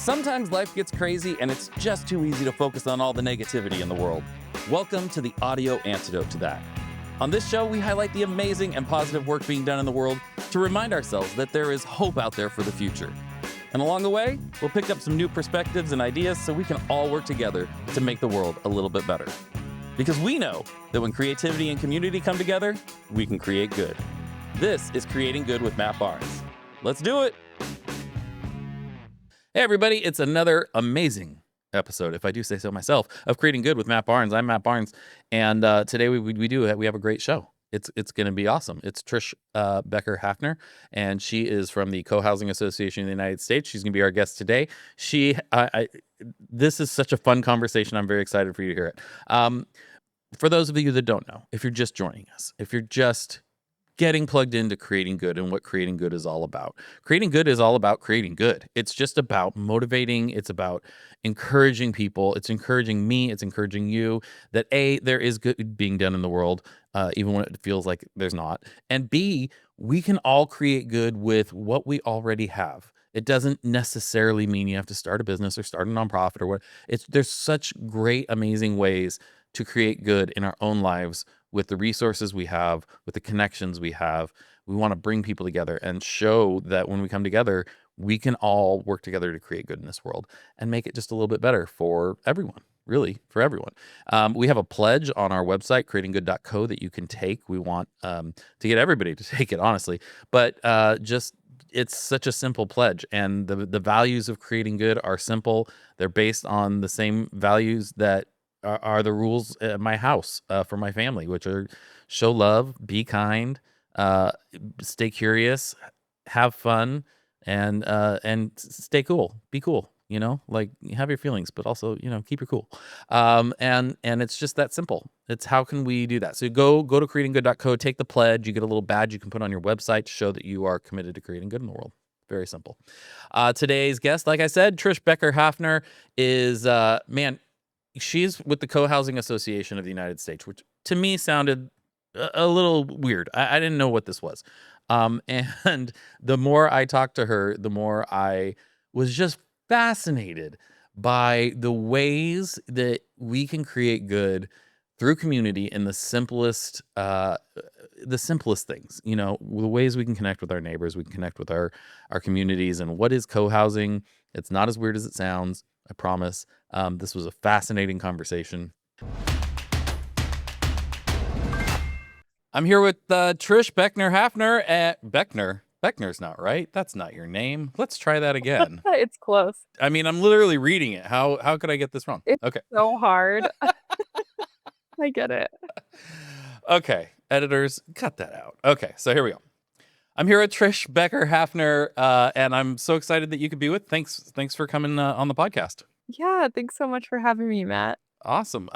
Sometimes life gets crazy and it's just too easy to focus on all the negativity in the world. Welcome to the audio antidote to that. On this show, we highlight the amazing and positive work being done in the world to remind ourselves that there is hope out there for the future. And along the way, we'll pick up some new perspectives and ideas so we can all work together to make the world a little bit better. Because we know that when creativity and community come together, we can create good. This is Creating Good with Matt Barnes. Let's do it. Hey everybody, it's another amazing episode, if I do say so myself, of Creating Good with Matt Barnes. I'm Matt Barnes, and today we have a great show. It's going to be awesome. It's Trish Becker-Hafnor, and she is from the Cohousing Association in the United States. She's going to be our guest today. This is such a fun conversation. I'm very excited for you to hear it. For those of you that don't know, if you're just joining us, if you're just getting plugged into Creating Good and what Creating Good is all about. Creating Good is all about creating good. It's just about motivating. It's about encouraging people. It's encouraging me. It's encouraging you that A, there is good being done in the world, even when it feels like there's not. And B, we can all create good with what we already have. It doesn't necessarily mean you have to start a business or start a nonprofit or what. There's such great, amazing ways to create good in our own lives with the resources we have, with the connections we have. We want to bring people together and show that when we come together, we can all work together to create good in this world and make it just a little bit better for everyone, really, for everyone. We have a pledge on our website, creatinggood.co, that you can take. We want to get everybody to take it, honestly. But it's such a simple pledge. And the values of creating good are simple. They're based on the same values that are the rules at my house for my family, which are show love, be kind, stay curious, have fun, and stay cool, be cool. You know, like have your feelings, but also keep your cool. And it's just that simple. It's how can we do that? So go to creatinggood.co, take the pledge. You get a little badge you can put on your website to show that you are committed to creating good in the world. Very simple. Today's guest, like I said, Trish Becker-Hafnor is she's with the Cohousing Association of the United States, which to me sounded a little weird. I didn't know what this was. And the more I talked to her, the more I was just fascinated by the ways that we can create good through community in the simplest things, the ways we can connect with our neighbors, we can connect with our communities. And what is co-housing? It's not as weird as it sounds. I promise. This was a fascinating conversation. I'm here with Trish Becker-Hafnor at Beckner. Beckner's not right. That's not your name. Let's try that again. It's close. I mean, I'm literally reading it. How could I get this wrong? It's Okay. so hard. I get it. Okay. Editors, cut that out. Okay. So here we go. I'm here with Trish Becker-Hafnor, and I'm so excited that you could be with. Thanks for coming on the podcast. Yeah, thanks so much for having me, Matt. Awesome.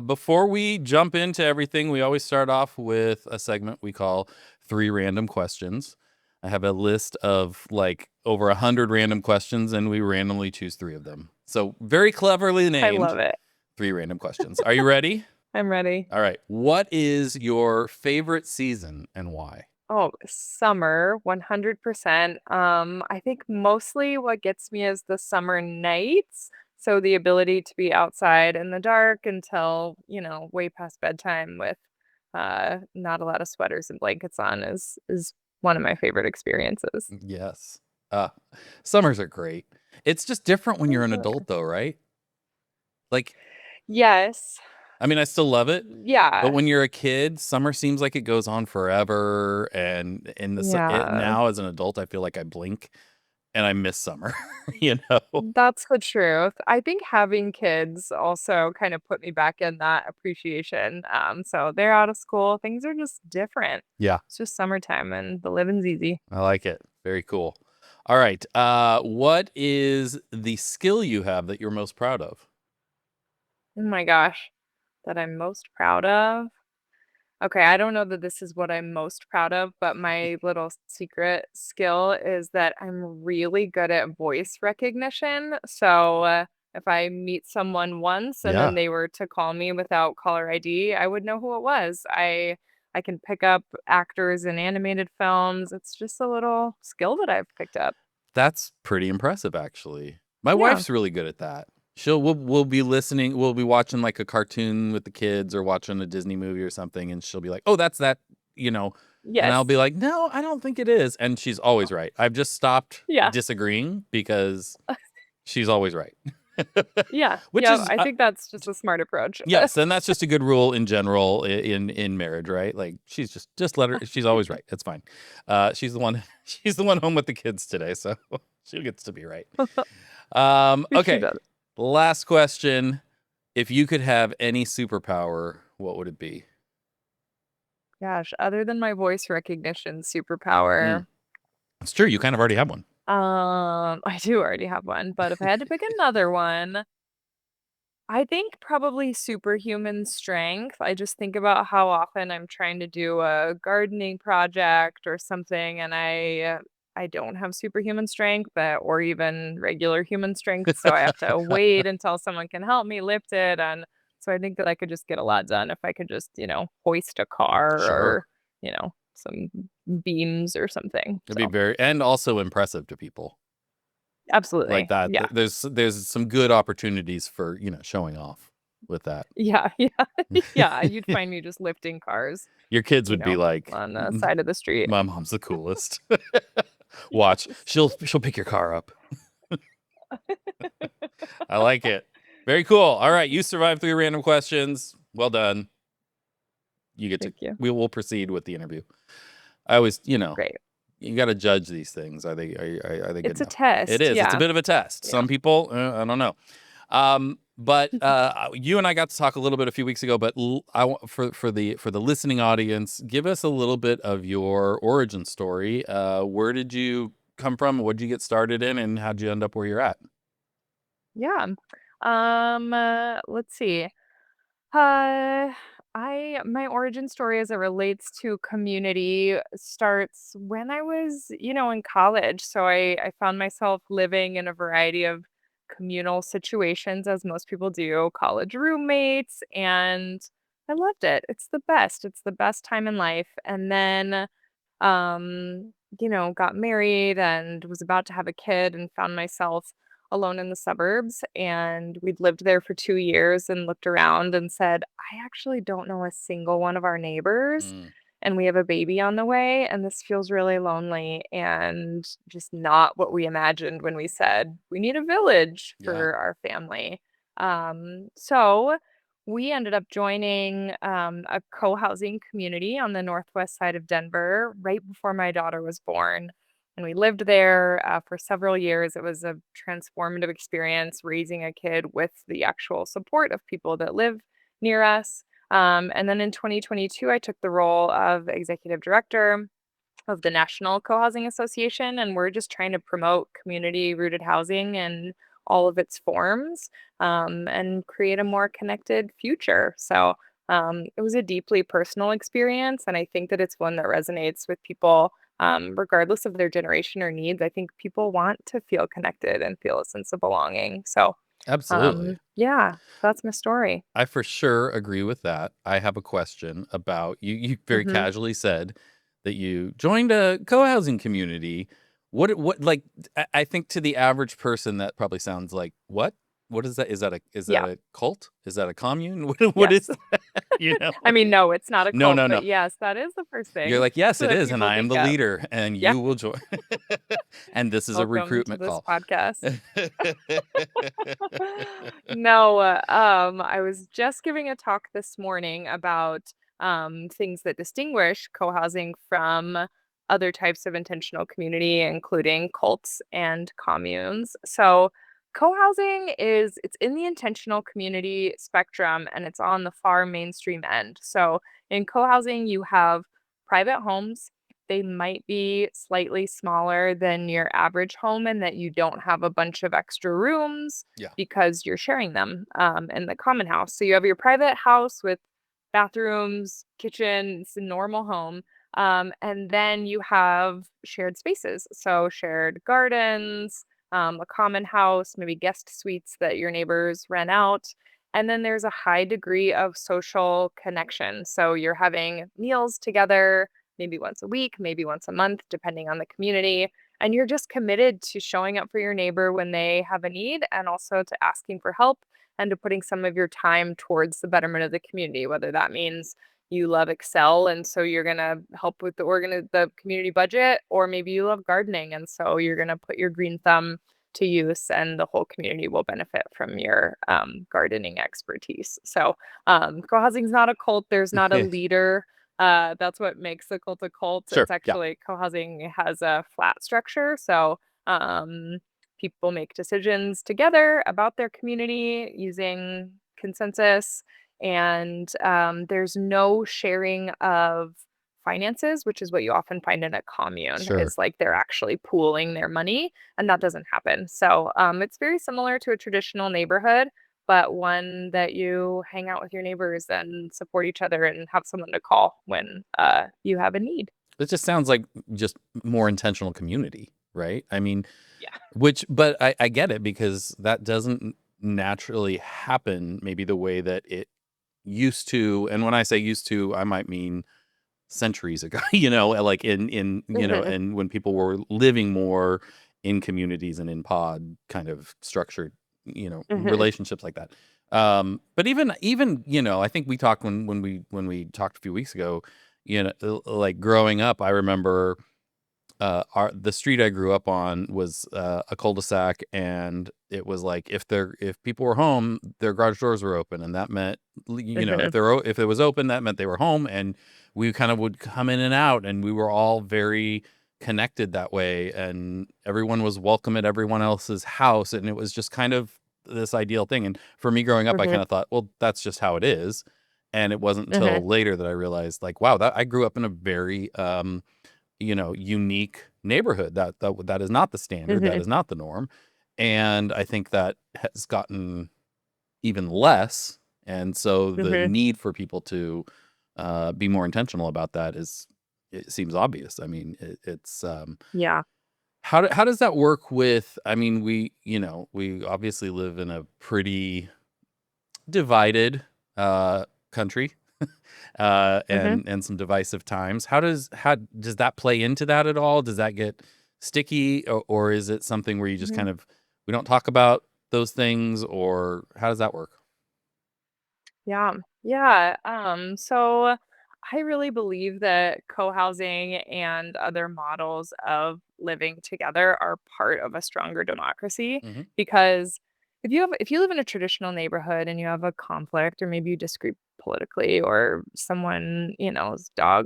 Before we jump into everything, we always start off with a segment we call 3 Random Questions. I have a list of like over 100 random questions, and we randomly choose 3 of them. So very cleverly named. I love it. 3 Random Questions. Are you ready? I'm ready. All right. What is your favorite season and why? Oh, summer, 100%. I think mostly what gets me is the summer nights. So the ability to be outside in the dark until, way past bedtime with not a lot of sweaters and blankets on is one of my favorite experiences. Yes. Summers are great. It's just different when you're an adult though, right? Like, yes. I mean, I still love it. Yeah. But when you're a kid, summer seems like it goes on forever. And now as an adult, I feel like I blink and I miss summer, That's the truth. I think having kids also kind of put me back in that appreciation. So they're out of school. Things are just different. Yeah. It's just summertime and the living's easy. I like it. Very cool. All right. What is the skill you have that you're most proud of? Oh my gosh, that I'm most proud of. Okay, I don't know that this is what I'm most proud of, but my little secret skill is that I'm really good at voice recognition. So if I meet someone once and then they were to call me without caller ID, I would know who it was. I can pick up actors in animated films. It's just a little skill that I've picked up. That's pretty impressive, actually. My Yeah. wife's really good at that. We'll be listening. We'll be watching like a cartoon with the kids or watching a Disney movie or something, and she'll be like, "Oh, that's that," you know, and I'll Yes. be like, "No, I don't think it is," and she's always right. I've just stopped Yeah. disagreeing because she's always right. Yeah. Which Yeah. is I think that's just a smart approach. yes, and that's just a good rule in general in marriage, right? Like she's just let her. She's always right. It's fine. She's the one. She's the one home with the kids today, so she gets to be right. She Okay. does. Last question. If you could have any superpower, what would it be? Gosh, other than my voice recognition Mm, superpower, it's true. You kind of already have one. I do already have one, but if I had to pick another one, I think probably superhuman strength. I just think about how often I'm trying to do a gardening project or something, and I don't have superhuman strength, or even regular human strength, so I have to wait until someone can help me lift it. And so I think that I could just get a lot done if I could just, hoist a car Sure. or, some beams or something. It'd be So very and also impressive to people like absolutely. that. Yeah. There's some good opportunities for showing off with that. Yeah. Yeah. Yeah. You'd find me just lifting cars, Your kids would be like, on the side of the street. "My mom's the coolest." Watch, she'll pick your car up. I like it. Very cool. All right, you survived 3 random questions. Well done. You get to Thank you. we will proceed with the interview. I always, Great. you got to judge these things. Are they good It's a enough? It test. is. It's a Yeah. bit of a test. Yeah. Some people, I don't know. But you and I got to talk a little bit a few weeks ago. But I want for the listening audience, give us a little bit of your origin story. Where did you come from? What did you get started in, and how'd you end up where you're at? Yeah. Let's see. Uh, my origin story as it relates to community starts when I was, in college. So I found myself living in a variety of communal situations, as most people do, college roommates, and I loved it. It's the best. It's the best time in life. And then got married and was about to have a kid and found myself alone in the suburbs. And we'd lived there for 2 years and looked around and said, I actually don't know a single one of our neighbors. Mm, And we have a baby on the way. And this feels really lonely and just not what we imagined when we said we need a village yeah. for our family. So we ended up joining a co-housing community on the northwest side of Denver right before my daughter was born. And we lived there for several years. It was a transformative experience raising a kid with the actual support of people that live near us. And then in 2022, I took the role of executive director of the National Cohousing Association, and we're just trying to promote community-rooted housing in all of its forms, and create a more connected future. So, it was a deeply personal experience, and I think that it's one that resonates with people, regardless of their generation or needs. I think people want to feel connected and feel a sense of belonging. So, Absolutely. yeah, that's my story. I for sure agree with that. I have a question about you very Mhm. casually said that you joined a co-housing community. What like I think to the average person that probably sounds like, "What? What is that? Is that Yeah. a cult? Is that a commune? What is Yes. that?" You know? I mean, no, it's not a No, cult, no, no. but yes, that is the first You're thing like, "Yes, it that is, and people I am think the of. leader, and Yeah, you will join." And this is a welcome to recruitment this call. podcast. No, I was just giving a talk this morning about things that distinguish co-housing from other types of intentional community, including cults and communes. So, co-housing it's in the intentional community spectrum and it's on the far mainstream end. So, in co-housing, you have private homes. They might be slightly smaller than your average home and that you don't have a bunch of extra rooms Yeah. because you're sharing them in the common house. So you have your private house with bathrooms, kitchen, it's a normal home. And then you have shared spaces. So shared gardens, a common house, maybe guest suites that your neighbors rent out. And then there's a high degree of social connection. So you're having meals together, maybe once a week, maybe once a month, depending on the community. and you're just committed to showing up for your neighbor when they have a need, and also to asking for help and to putting some of your time towards the betterment of the community, whether that means you love Excel and so you're gonna help with the community budget, or maybe you love gardening and so you're gonna put your green thumb to use, and the whole community will benefit from your gardening expertise. So co-housing is not a cult. There's not a leader. That's what makes the cult a cult. Sure. It's Yeah. actually co-housing has a flat structure. So um, people make decisions together about their community using consensus, and there's no sharing of finances, which is what you often find in a commune, Sure. is like they're actually pooling their money, and that doesn't happen. So it's very similar to a traditional neighborhood, but one that you hang out with your neighbors and support each other and have someone to call when you have a need. It just sounds like just more intentional community, right? I mean, Yeah. but I get it, because that doesn't naturally happen maybe the way that it used to. And when I say used to, I might mean centuries ago, like Hmm. and when people were living more in communities and in pod kind of structured, Hmm. relationships like that. But even, I think we talked when we talked a few weeks ago, like growing up, I remember the street I grew up on was a cul-de-sac, and it was like if people were home, their garage doors were open, and that meant Hmm. if it was open, that meant they were home, and we kind of would come in and out, and we were all very connected that way, and everyone was welcome at everyone else's house, and it was just kind of this ideal thing. And for me growing up, I Hmm. kind of thought, well, that's just how it is. And it wasn't Hmm. until later that I realized, like, wow, that I grew up in a very unique neighborhood. That is not the standard. That Hmm. is not the norm. And I think that has gotten even less. And so the Hmm. need for people to be more intentional about that it seems obvious. I mean, it's Yeah. how does that work with? I mean, we obviously live in a pretty divided country, Hmm. and some divisive times. How does that play into that at all? Does that get sticky, or is it something where you just Hmm. kind of we don't talk about those things, or how does that work? Yeah. Yeah. So I really believe that co-housing and other models of living together are part of a stronger democracy, Hmm. because if you live in a traditional neighborhood and you have a conflict, or maybe you disagree politically, or someone, his dog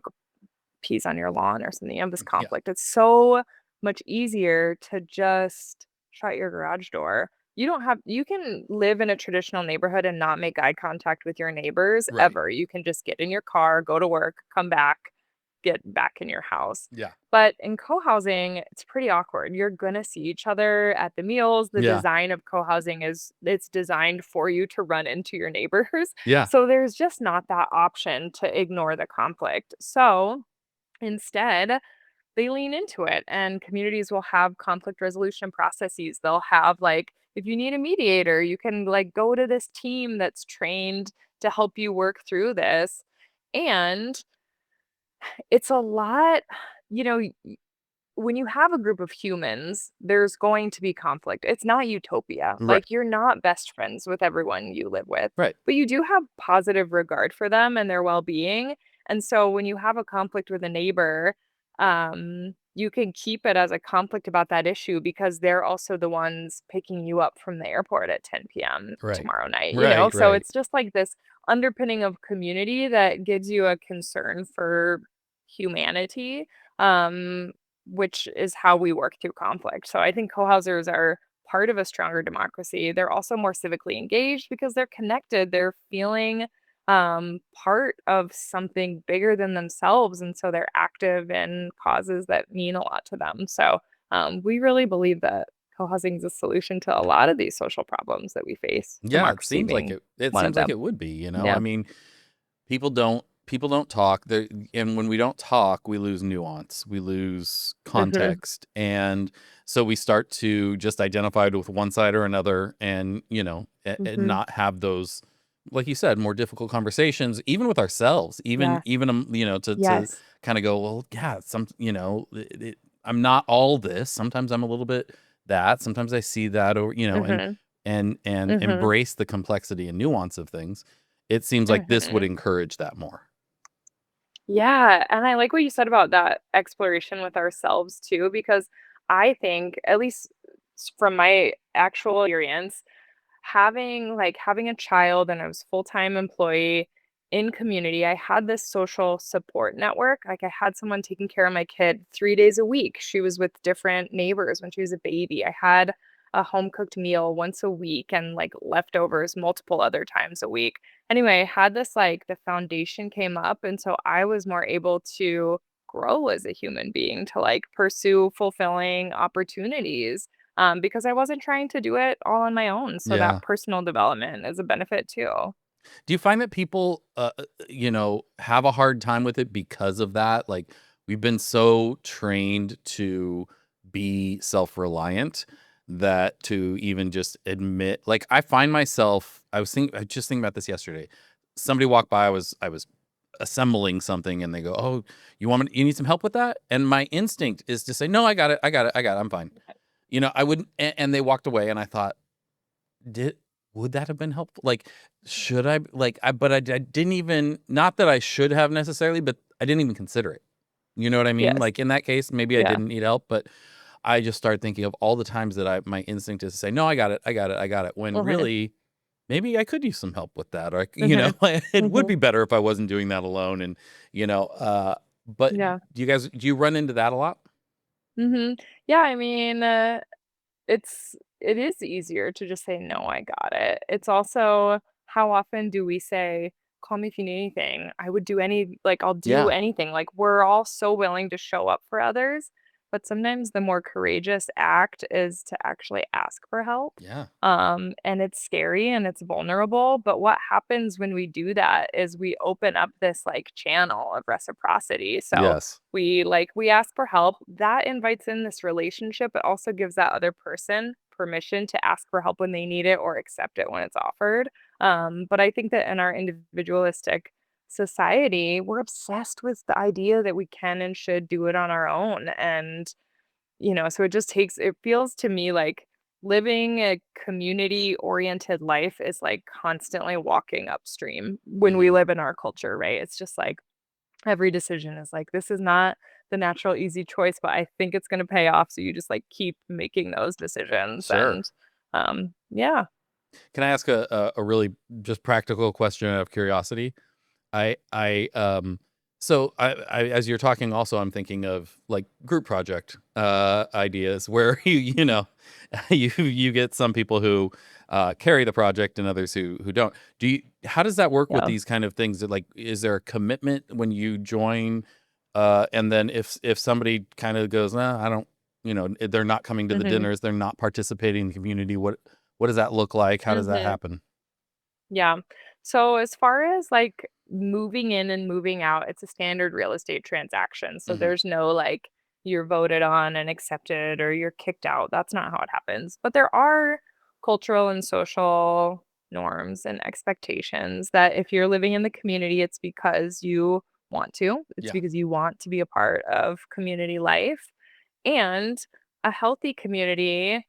peas on your lawn or something, you have this Yeah. conflict, it's so much easier to just shut your garage door. You can live in a traditional neighborhood and not make eye contact with your neighbors Right. ever. You can just get in your car, go to work, come back, get back in your house. Yeah. But in co-housing, it's pretty awkward. You're gonna see each other at the meals. The Yeah. design of co-housing is it's designed for you to run into your neighbors. Yeah. So there's just not that option to ignore the conflict. So instead, they lean into it, and communities will have conflict resolution processes. They'll have, like, if you need a mediator, you can like go to this team that's trained to help you work through this. And it's a lot, you know, when you have a group of humans, there's going to be conflict. It's not utopia. Right. Like, you're not best friends with everyone you live with, Right. but you do have positive regard for them and their well-being. And so when you have a conflict with a neighbor, you can keep it as a conflict about that issue, because they're also the ones picking you up from the airport at 10 p.m. Right. tomorrow night, Right. So Right. it's just like this underpinning of community that gives you a concern for humanity. Um, which is how we work through conflict. So I think co-housers are part of a stronger democracy. They're also more civically engaged because they're connected. They're feeling part of something bigger than themselves. And so they're active in causes that mean a lot to them. So we really believe that co-housing is a solution to a lot of these social problems that we face, Yeah. It democracy seems like being it one of seems like them. it would be. I Yeah. mean, people don't talk there, and when we don't talk, we lose nuance, we lose Hmm. context, and so we start to just identify with one side or another, and and Hmm. not have those, like you said, more difficult conversations, even with ourselves, even Yeah. even to Yes. kind of go, well, yeah, some I'm not all this. Sometimes I'm a little bit that. Sometimes I see that, or Mhm. and Mhm. embrace the complexity and nuance of things. It seems like this would Mhm. encourage that more. Yeah, and I like what you said about that exploration with ourselves too, because I think, at least from my actual experience, having a child and I was full-time employee in community, I had this social support network. Like I had someone taking care of my kid 3 days a week. She was with different neighbors when she was a baby. I had a home cooked meal once a week and like leftovers multiple other times a week. Anyway, I had this like the foundation came up and so I was more able to grow as a human being to like pursue fulfilling opportunities because I wasn't trying to do it all on my own. So that Yeah. personal development is a benefit too. Do you find that people, have a hard time with it because of that? Like, we've been so trained to be self-reliant that to even just admit, like, I find myself, I just thinking about this yesterday. Somebody walked by, I was assembling something, and they go, "Oh, you need some help with that?" And my instinct is to say, "No, I got it. I got it. I got it. I'm fine." I wouldn't, and they walked away, and I thought, did would that have been helpful? Like, should I like, I didn't even, not that I should have necessarily, but I didn't even consider it. You know what I mean? Yes. Like, in that case, maybe I Yeah. didn't need help, but I just started thinking of all the times that my instinct is to say, "No, I got it. I got it. I got it." When Mhm. really, maybe I could use some help with that, or, Mhm. it would Mhm. be better if I wasn't doing that alone, and, but Yeah. do you run into that a lot? Mhm. Yeah, I mean, it is easier to just say, "No, I got it." It's also how often do we say, "Call me if you need anything. I would do any like, I'll do Yeah. anything." Like, we're all so willing to show up for others, but sometimes the more courageous act is to actually ask for help. Yeah. And it's scary and it's vulnerable, but what happens when we do that is we open up this, like, channel of reciprocity. So Yes. we ask for help, that invites in this relationship, it also gives that other person permission to ask for help when they need it or accept it when it's offered. But I think that in our individualistic society, we're obsessed with the idea that we can and should do it on our own, and, so it feels to me like living a community-oriented life is, like, constantly walking upstream when we Mhm. live in our culture, right? It's just like every decision is like, "This is not the natural easy choice, but I think it's gonna pay off," so you just, like, keep making those decisions Sure. yeah. Can I ask a really just practical question out of curiosity? I so as you're talking also, I'm thinking of like group project ideas where you get some people who carry the project and others who don't. How does that work with Yeah. these kind of things? Like, is there a commitment when you join? And then if somebody kind of goes, I don't, they're not coming to the Mhm. dinners, they're not participating in the community. What does that look like? How does that Mhm. happen? Yeah. So as far as like moving in and moving out, it's a standard real estate transaction. So Hmm. there's no like you're voted on and accepted or you're kicked out. That's not how it happens. But there are cultural and social norms and expectations that if you're living in the community, it's because you want to. It's Yeah. because you want to be a part of community life. And a healthy community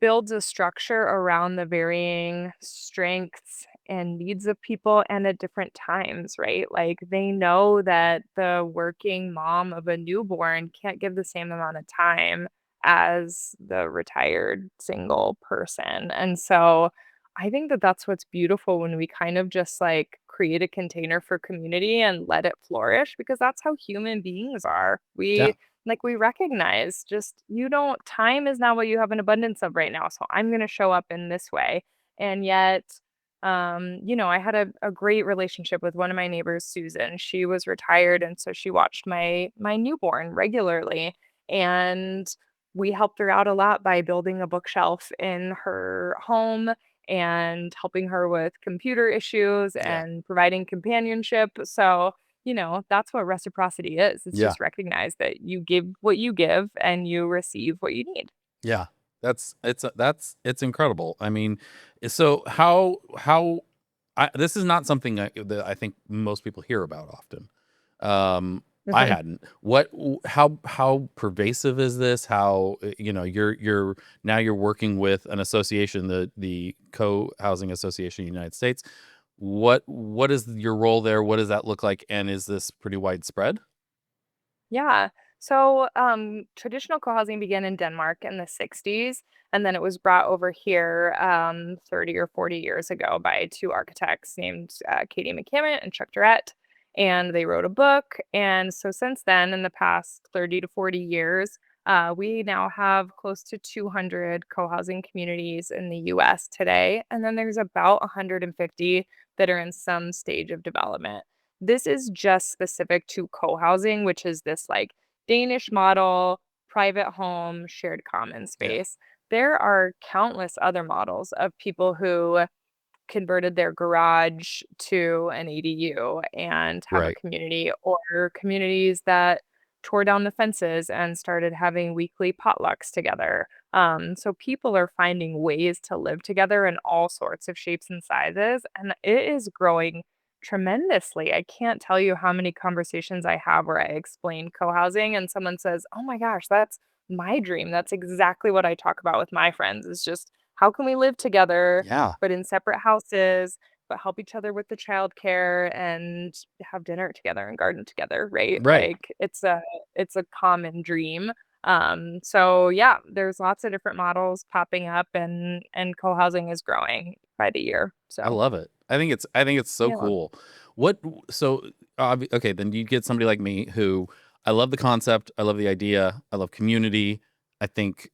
builds a structure around the varying strengths and needs of people and at different times, right? Like they know that the working mom of a newborn can't give the same amount of time as the retired single person. And so I think that that's what's beautiful when we kind of just like create a container for community and let it flourish because that's how human beings are. Yeah. We recognize just you don't time is not what you have an abundance of right now, so I'm gonna show up in this way. And yet, I had a great relationship with one of my neighbors, Susan. She was retired, and so she watched my newborn regularly. And we helped her out a lot by building a bookshelf in her home and helping her with computer issues Yeah. and providing companionship. So that's what reciprocity is. It's Yeah. just recognize that you give what you give and you receive what you need. Yeah, it's incredible. I mean, so this is not something that I think most people hear about often. I Mhm. hadn't. How pervasive is this? How, you're now you're working with an association, the Co-Housing Association of the United States. What is your role there? What does that look like? And is this pretty widespread? Yeah. So, traditional co-housing began in Denmark in the 60s, and then it was brought over here 30 or 40 years ago by two architects named Katie McCammon and Chuck Durrett. And they wrote a book. And so, since then, in the past 30 to 40 years, we now have close to 200 co-housing communities in the US today. And then there's about 150 that are in some stage of development. This is just specific to co-housing, which is this like Danish model, private home, shared common Yeah. space. There are countless other models of people who converted their garage to an ADU and have a Right. community, or communities that tore down the fences and started having weekly potlucks together. So people are finding ways to live together in all sorts of shapes and sizes, and it is growing tremendously. I can't tell you how many conversations I have where I explain co-housing and someone says, "Oh my gosh, that's my dream. That's exactly what I talk about with my friends. Is just how can we live together Yeah. but in separate houses, but help each other with the childcare and have dinner together and garden together, right? Right. Like it's a common dream. So yeah, there's lots of different models popping up, and co-housing is growing by the year. I So love it. I think it's so yeah. cool. What so okay, then you get somebody like me who I love the concept, I love the idea, I love community. I think,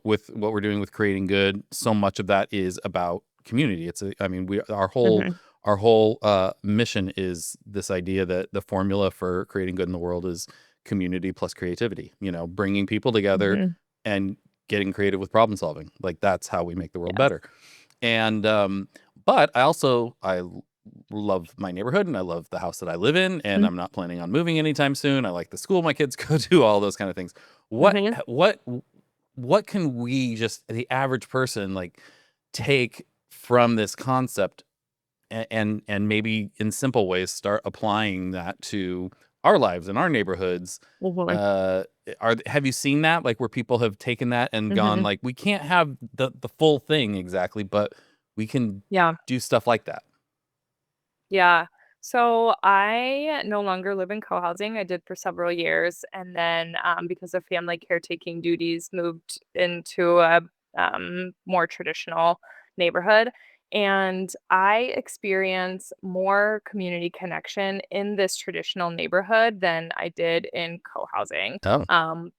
with what we're doing with creating good, so much of that is about community. I mean, we Hmm. our whole mission is this idea that the formula for creating good in the world is community plus creativity, bringing people together Hmm. and getting creative with problem solving. Like that's how we make the world Yes. better. And but I love my neighborhood and I love the house that I live in and I'm not planning on moving anytime soon. I like the school my kids go to, all those kind of things. What Hmm. what what can we, just the average person, like, take from this concept and maybe in simple ways start applying that to our lives and our neighborhoods? Hmm. Uh, have you seen that, like, where people have taken that and gone, Hmm. like, we can't have the full thing exactly, but we can Yeah. do stuff like that? Yeah. So I no longer live in co-housing. I did for several years, and then because of family caretaking duties, moved into a more traditional neighborhood. And I experience more community connection in this traditional neighborhood than I did in co-housing. Oh, Um,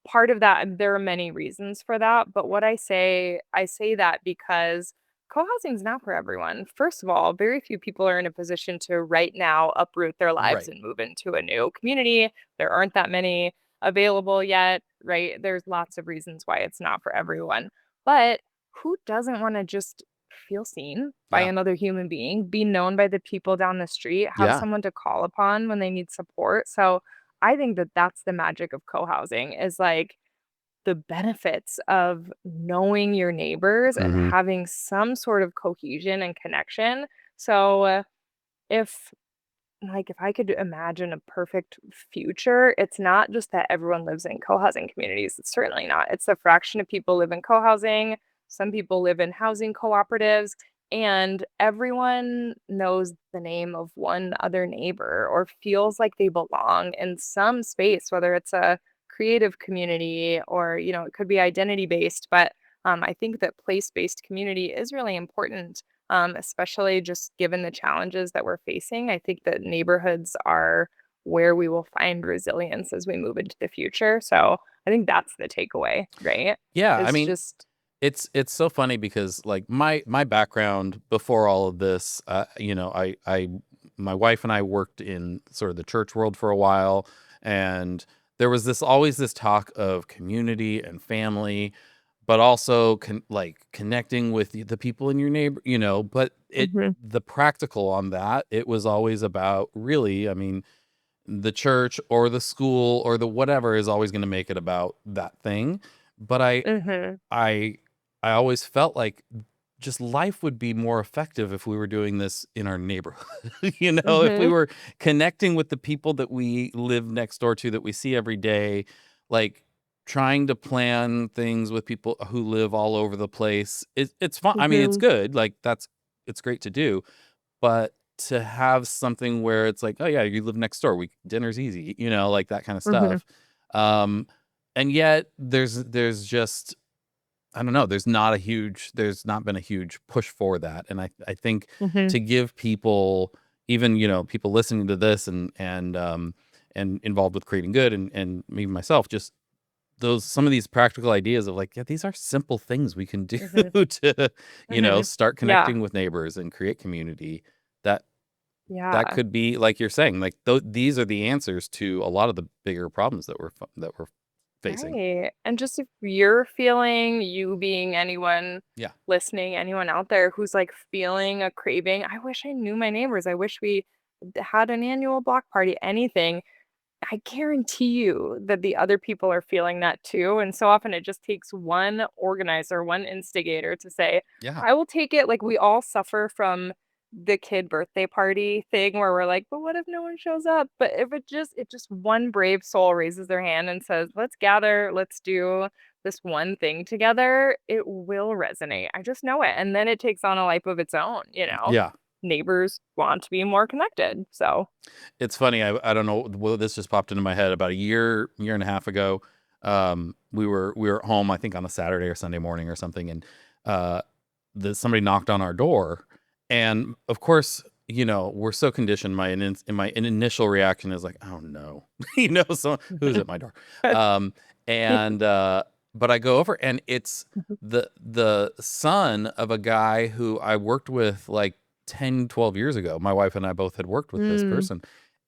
Part of that, there are many reasons for that, but what I say that because co-housing is not for everyone. First of all, very few people are in a position to right now uproot their lives right. and move into a new community. There aren't that many available yet, right? There's lots of reasons why it's not for everyone. But who doesn't want to just feel seen by Yeah. another human being, be known by the people down the street, have Yeah. someone to call upon when they need support? So I think that that's the magic of co-housing, is like the benefits of knowing your neighbors and Mhm. having some sort of cohesion and connection. So, if if I could imagine a perfect future, it's not just that everyone lives in co-housing communities. It's certainly not. It's a fraction of people live in co-housing. Some people live in housing cooperatives, and everyone knows the name of one other neighbor or feels like they belong in some space, whether it's a creative community or, it could be identity based. But I think that place-based community is really important, especially just given the challenges that we're facing. I think that neighborhoods are where we will find resilience as we move into the future. So I think that's the takeaway, right? Yeah, I Is mean, just, it's so funny because, like, my background before all of this, I my wife and I worked in sort of the church world for a while, and there was always this talk of community and family, but also connecting with the people in your but mhm, the practical on that, it was always about, really, I mean, the church or the school or the whatever is always going to make it about that thing. But mhm, I I always felt like just life would be more effective if we were doing this in our neighborhood. If we Mhm. were connecting with the people that we live next door to, that we see every day, like trying to plan things with people who live all over the place. It's fun. I mean, it's Mhm. good. Like it's great to do, but to have something where it's like, oh yeah, you live next door, dinner's easy, like that kind of Mhm. stuff. Um, and yet there's just, I don't know, there's not been a huge push for that. And I think Mhm. to give people, even, people listening to this and involved with creating good, and me myself, just some of these practical ideas of like, yeah, these are simple things we can do Mhm. to, Mhm. start Yeah. connecting with neighbors and create community. That that Yeah. could be like you're saying, like these are the answers to a lot of the bigger problems that we're facing. Right. And just if you're feeling, you being anyone Yeah. listening, anyone out there who's like feeling a craving, I wish I knew my neighbors. I wish we had an annual block party, anything. I guarantee you that the other people are feeling that too. And so often it just takes one organizer, one instigator to say, Yeah. I will take it. Like we all suffer from the kid birthday party thing where we're like, but what if no one shows up? But if it just one brave soul raises their hand and says, let's gather, let's do this one thing together, it will resonate. I just know it. And then it takes on a life of its own. Yeah. Neighbors want to be more connected. So, It's funny. I don't know. Well, this just popped into my head about a year and a half ago. We were at home, I think on a Saturday or Sunday morning or something, and uh, somebody knocked on our door, and of course, we're so conditioned. My initial reaction is like, oh no, so who's at my door? Um, and but I go over, and it's the son of a guy who I worked with like 10, 12 years ago. My wife and I both had worked with this mm, person,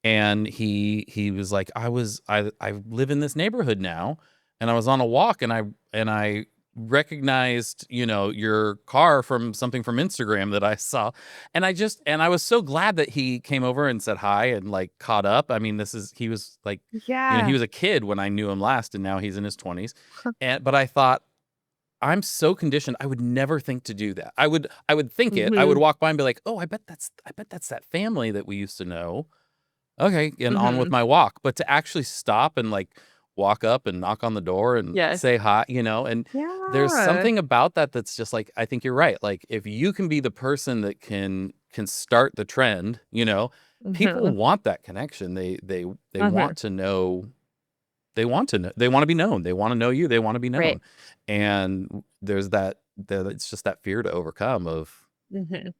and he was like, I live in this neighborhood now, and I was on a walk, and I recognized, your car from something from Instagram that I saw. And I was so glad that he came over and said hi and like caught up. I mean, he was like, he yeah. was a kid when I knew him last, and now he's in his 20s. But I thought, I'm so conditioned. I would never think to do that. I would think it. I would Mhm, walk by and be like, "Oh, I bet that's that family that we used to know." Okay, and on with mhm. my walk. But to actually stop and like walk up and knock on the door and Yes. say hi, and there's Yeah. something about that that's just like, I think you're right. Like if you can be the person that can start the trend, people Mhm, want that connection. They mhm. want to know, they want to be known. They want to know you. They want to be Right. known. And it's just that fear to overcome of, Mhm.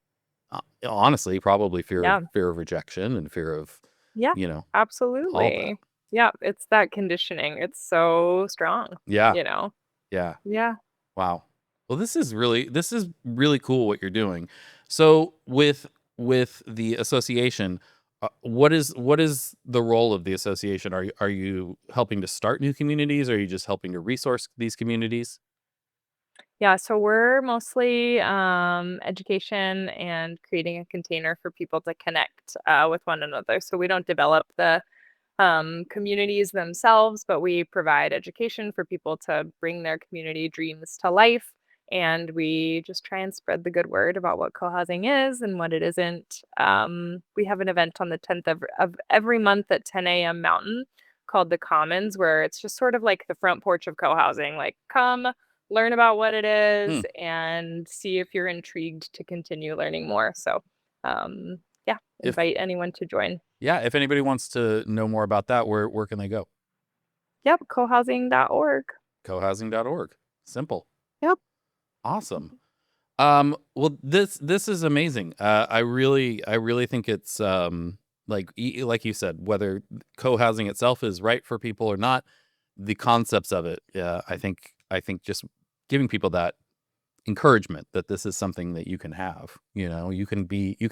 honestly, probably Yeah. fear of rejection and fear of, Yeah, you know, all that. absolutely. Yeah, it's that conditioning. It's so strong, Yeah. you know? Yeah. Yeah. Wow. Well, this is really cool what you're doing. So with the association, what is the role of the association? Are you helping to start new communities? Are you just helping to resource these communities? Yeah, so we're mostly education and creating a container for people to connect with one another. So we don't develop the communities themselves, but we provide education for people to bring their community dreams to life. And we just try and spread the good word about what co-housing is and what it isn't. We have an event on the 10th of every month at 10 a.m. Mountain called the Commons, where it's just sort of like the front porch of co-housing. Like, come learn about what it Hmm. is and see if you're intrigued to continue learning more. So, yeah, If invite anyone to join. Yeah, if anybody wants to know more about that, where can they go? Yep, cohousing.org. Cohousing.org. Simple. Yep. Awesome. Well, this is amazing. I really think it's like you said, whether co-housing itself is right for people or not, the concepts of it. I think just giving people that encouragement that this is something that you can have. You can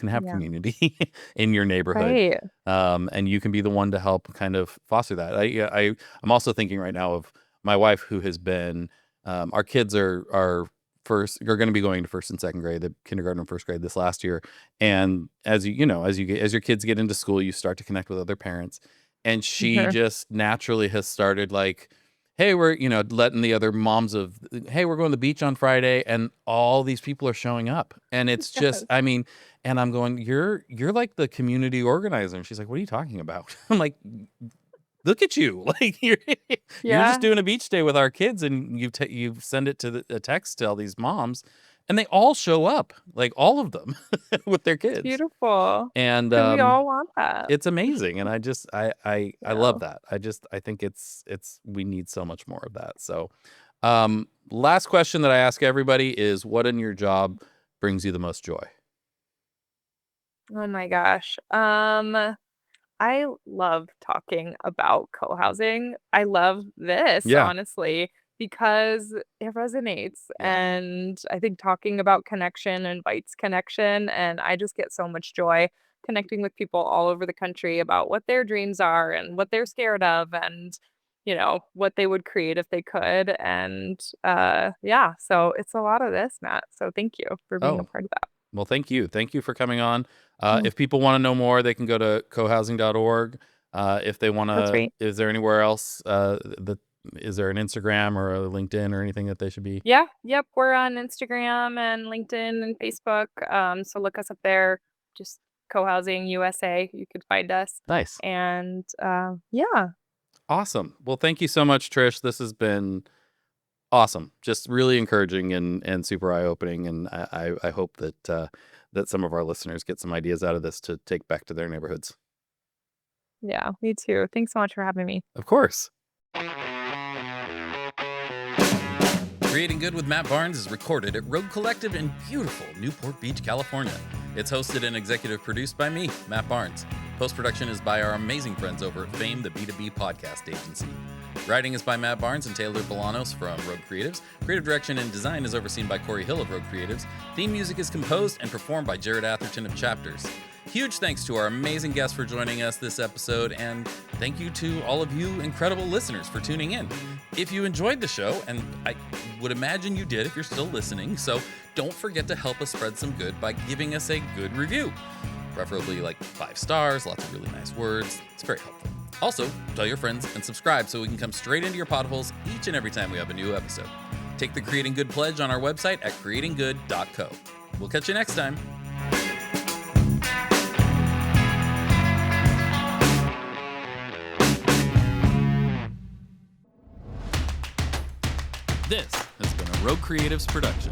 have Yeah. community in your neighborhood, Right. and you can be the one to help kind of foster that. I'm also thinking right now of my wife, who has been. Our kids are going to be going to first and second grade, the kindergarten and first grade this last year. And as your kids get into school, you start to connect with other parents, and she Mhm. just naturally has started like, hey, we're, letting the other moms of, hey, we're going to the beach on Friday, and all these people are showing up. And it's just, Yes. I mean, and I'm going, you're like the community organizer. And she's like, what are you talking about? I'm like, look at you. Like you're just Yeah. doing a beach day with our kids, and you send it to a text to all these moms, and they all show up, like all of them with their It's kids. beautiful. And Because we all want that. it's amazing. And I Yeah. love that. I think it's we need so much more of that. So last question that I ask everybody is, what in your job brings you the most joy? Oh my gosh. I love talking about co-housing. I love this, Yeah. honestly, because it resonates. Yeah. And I think talking about connection invites connection. And I just get so much joy connecting with people all over the country about what their dreams are and what they're scared of and, what they would create if they could. And yeah, so it's a lot of this, Matt. So thank you for being a Oh, part of that. well, thank you. Thank you for coming on. Mm, If people want to know more, they can go to cohousing.org. If they want that's to, great. is there anywhere else is there an Instagram or a LinkedIn or anything that they should be? Yeah, yep, we're on Instagram and LinkedIn and Facebook, so look us up there, just Co-Housing USA, you could find us, Nice. and, yeah, Awesome. Well, thank you so much, Trish. This has been awesome. Just really encouraging and super eye opening. And I hope that some of our listeners get some ideas out of this to take back to their neighborhoods. yeah, me too. Thanks so much for having me. Of course. Creating Good with Matt Barnes is recorded at Rogue Collective in beautiful Newport Beach, California. It's hosted and executive produced by me, Matt Barnes. Post-production is by our amazing friends over at Fame, the B2B podcast agency. Writing is by Matt Barnes and Taylor Bolanos from Rogue Creatives. Creative direction and design is overseen by Corey Hill of Rogue Creatives. Theme music is composed and performed by Jared Atherton of Chapters. Huge thanks to our amazing guests for joining us this episode, and thank you to all of you incredible listeners for tuning in. If you enjoyed the show, and I would imagine you did if you're still listening, so don't forget to help us spread some good by giving us a good review. Preferably like 5 stars, lots of really nice words. It's very helpful. Also, tell your friends and subscribe so we can come straight into your potholes each and every time we have a new episode. Take the Creating Good pledge on our website at creatinggood.co. We'll catch you next time. This has been a Rogue Creatives production.